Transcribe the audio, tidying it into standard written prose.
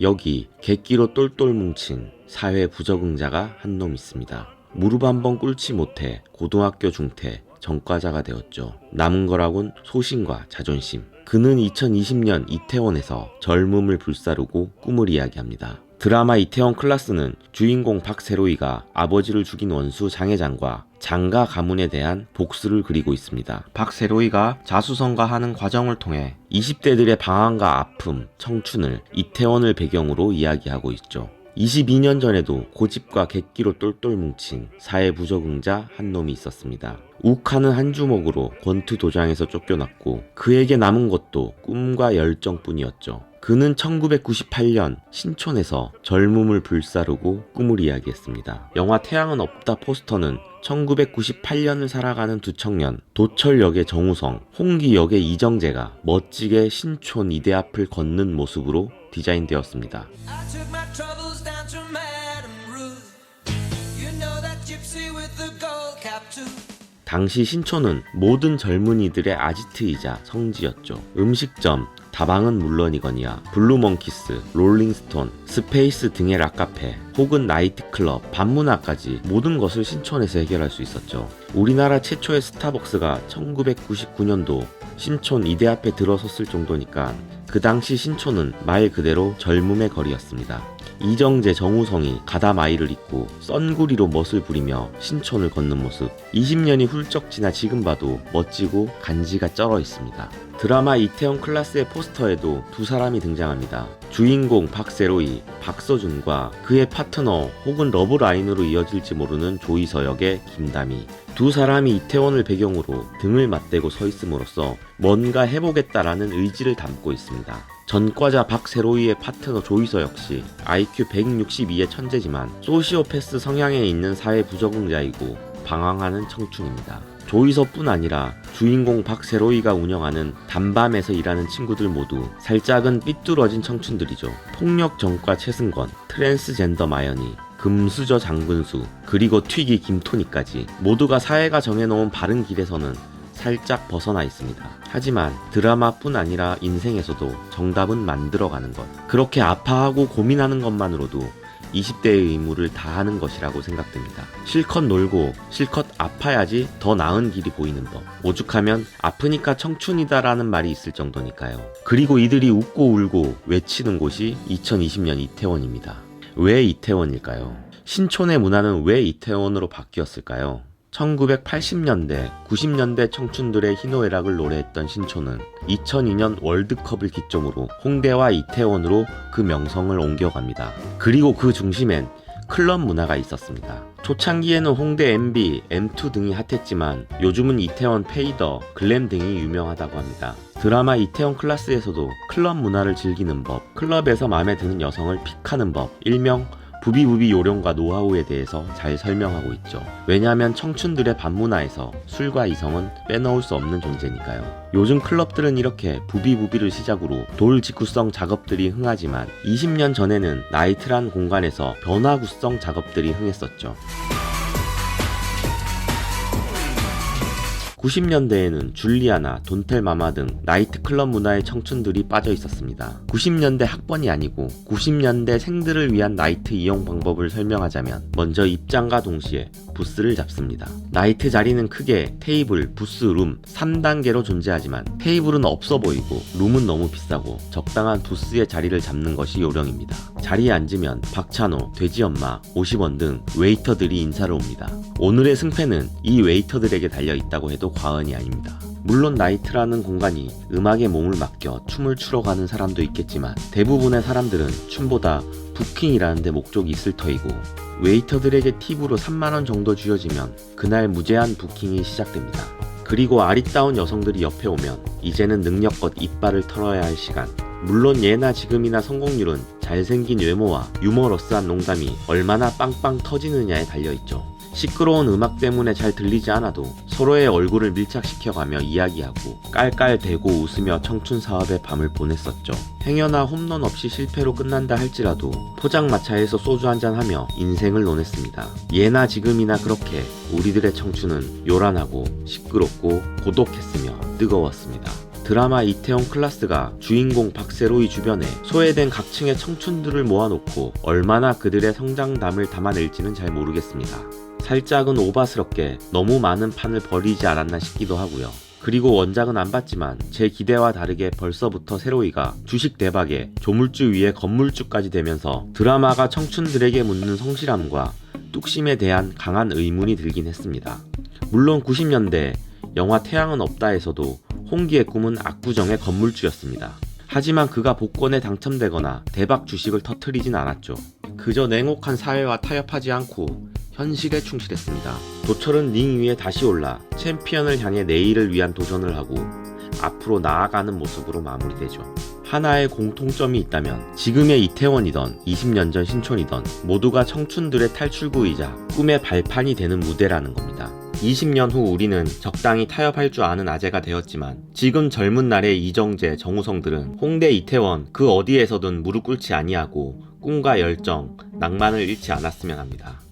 여기 객기로 똘똘 뭉친 사회 부적응자가 한 놈 있습니다. 무릎 한번 꿇지 못해 고등학교 중퇴 전과자가 되었죠. 남은 거라곤 소신과 자존심. 그는 2020년 이태원에서 젊음을 불사르고 꿈을 이야기합니다. 드라마 이태원 클라스는 주인공 박세로이가 아버지를 죽인 원수 장회장과 장가 가문에 대한 복수를 그리고 있습니다. 박세로이가 자수성가하는 과정을 통해 20대들의 방황과 아픔, 청춘을 이태원을 배경으로 이야기하고 있죠. 22년 전에도 고집과 객기로 똘똘 뭉친 사회 부적응자 한 놈이 있었습니다. 욱하는 한 주먹으로 권투 도장에서 쫓겨났고 그에게 남은 것도 꿈과 열정뿐이었죠. 그는 1998년 신촌에서 젊음을 불사르고 꿈을 이야기했습니다. 영화 태양은 없다 포스터는 1998년을 살아가는 두 청년, 도철 역의 정우성, 홍기 역의 이정재가 멋지게 신촌 이대 앞을 걷는 모습으로 디자인되었습니다. 당시 신촌은 모든 젊은이들의 아지트이자 성지였죠. 음식점, 다방은 물론이거니와 블루몽키스, 롤링스톤, 스페이스 등의 락카페 혹은 나이트클럽, 밤문화까지 모든 것을 신촌에서 해결할 수 있었죠. 우리나라 최초의 스타벅스가 1999년도 신촌 이대 앞에 들어섰을 정도니까 그 당시 신촌은 말 그대로 젊음의 거리였습니다. 이정재, 정우성이 가다마이를 입고 썬구리로 멋을 부리며 신촌을 걷는 모습, 20년이 훌쩍 지나 지금 봐도 멋지고 간지가 쩔어 있습니다. 드라마 이태원 클라스의 포스터에도 두 사람이 등장합니다. 주인공 박세로이, 박서준과 그의 파트너 혹은 러브라인으로 이어질지 모르는 조이서 역의 김다미. 두 사람이 이태원을 배경으로 등을 맞대고 서 있음으로써 뭔가 해보겠다라는 의지를 담고 있습니다. 전과자 박세로이의 파트너 조이서 역시 IQ 162의 천재지만 소시오패스 성향에 있는 사회 부적응자이고 방황하는 청춘입니다. 조이서뿐 아니라 주인공 박세로이가 운영하는 단밤에서 일하는 친구들 모두 살짝은 삐뚤어진 청춘들이죠. 폭력 전과 최승건, 트랜스젠더 마연이, 금수저 장근수, 그리고 튀기 김토니까지 모두가 사회가 정해놓은 바른 길에서는 살짝 벗어나 있습니다. 하지만 드라마뿐 아니라 인생에서도 정답은 만들어가는 것. 그렇게 아파하고 고민하는 것만으로도 20대의 의무를 다하는 것이라고 생각됩니다. 실컷 놀고 실컷 아파야지 더 나은 길이 보이는 법. 오죽하면 아프니까 청춘이다라는 말이 있을 정도니까요. 그리고 이들이 웃고 울고 외치는 곳이 2020년 이태원입니다. 왜 이태원일까요? 신촌의 문화는 왜 이태원으로 바뀌었을까요? 1980년대, 90년대 청춘들의 희노애락을 노래했던 신촌은 2002년 월드컵을 기점으로 홍대와 이태원으로 그 명성을 옮겨갑니다. 그리고 그 중심엔 클럽 문화가 있었습니다. 초창기에는 홍대 MB, M2 등이 핫했지만 요즘은 이태원 페이더, 글램 등이 유명하다고 합니다. 드라마 이태원 클라스에서도 클럽 문화를 즐기는 법, 클럽에서 마음에 드는 여성을 픽하는 법, 일명 부비부비 요령과 노하우에 대해서 잘 설명하고 있죠. 왜냐하면 청춘들의 밤문화에서 술과 이성은 빼놓을 수 없는 존재니까요. 요즘 클럽들은 이렇게 부비부비를 시작으로 돌 직구성 작업들이 흥하지만 20년 전에는 나이트란 공간에서 변화구성 작업들이 흥했었죠. 90년대에는 줄리아나, 돈텔마마 등 나이트클럽 문화의 청춘들이 빠져 있었습니다. 90년대 학번이 아니고 90년대 생들을 위한 나이트 이용 방법을 설명하자면 먼저 입장과 동시에 부스를 잡습니다. 나이트 자리는 크게 테이블, 부스, 룸 3단계로 존재하지만 테이블은 없어 보이고 룸은 너무 비싸고 적당한 부스의 자리를 잡는 것이 요령입니다. 자리에 앉으면 박찬호, 돼지엄마, 50원 등 웨이터들이 인사를 옵니다. 오늘의 승패는 이 웨이터들에게 달려있다고 해도 과언이 아닙니다. 물론 나이트라는 공간이 음악에 몸을 맡겨 춤을 추러 가는 사람도 있겠지만 대부분의 사람들은 춤보다 부킹이라는 데 목적이 있을 터이고 웨이터들에게 팁으로 3만원 정도 쥐어지면 그날 무제한 부킹이 시작됩니다. 그리고 아리따운 여성들이 옆에 오면 이제는 능력껏 이빨을 털어야 할 시간. 물론 예나 지금이나 성공률은 잘생긴 외모와 유머러스한 농담이 얼마나 빵빵 터지느냐에 달려있죠. 시끄러운 음악 때문에 잘 들리지 않아도 서로의 얼굴을 밀착시켜가며 이야기하고 깔깔대고 웃으며 청춘 사업의 밤을 보냈었죠. 행여나 홈런 없이 실패로 끝난다 할지라도 포장마차에서 소주 한잔하며 인생을 논했습니다. 예나 지금이나 그렇게 우리들의 청춘은 요란하고 시끄럽고 고독했으며 뜨거웠습니다. 드라마 이태원 클라스가 주인공 박세로의 주변에 소외된 각층의 청춘들을 모아놓고 얼마나 그들의 성장담을 담아낼지는 잘 모르겠습니다. 살짝은 오바스럽게 너무 많은 판을 버리지 않았나 싶기도 하고요. 그리고 원작은 안 봤지만 제 기대와 다르게 벌써부터 세로이가 주식 대박에 조물주 위에 건물주까지 되면서 드라마가 청춘들에게 묻는 성실함과 뚝심에 대한 강한 의문이 들긴 했습니다. 물론 90년대 영화 태양은 없다에서도 홍기의 꿈은 압구정의 건물주였습니다. 하지만 그가 복권에 당첨되거나 대박 주식을 터뜨리진 않았죠. 그저 냉혹한 사회와 타협하지 않고 현실에 충실했습니다. 도철은 링 위에 다시 올라 챔피언을 향해 내일을 위한 도전을 하고 앞으로 나아가는 모습으로 마무리되죠. 하나의 공통점이 있다면 지금의 이태원이던 20년 전 신촌이던 모두가 청춘들의 탈출구이자 꿈의 발판이 되는 무대라는 겁니다. 20년 후 우리는 적당히 타협할 줄 아는 아재가 되었지만 지금 젊은 날의 이정재, 정우성들은 홍대, 이태원 그 어디에서든 무릎 꿇지 아니하고 꿈과 열정, 낭만을 잃지 않았으면 합니다.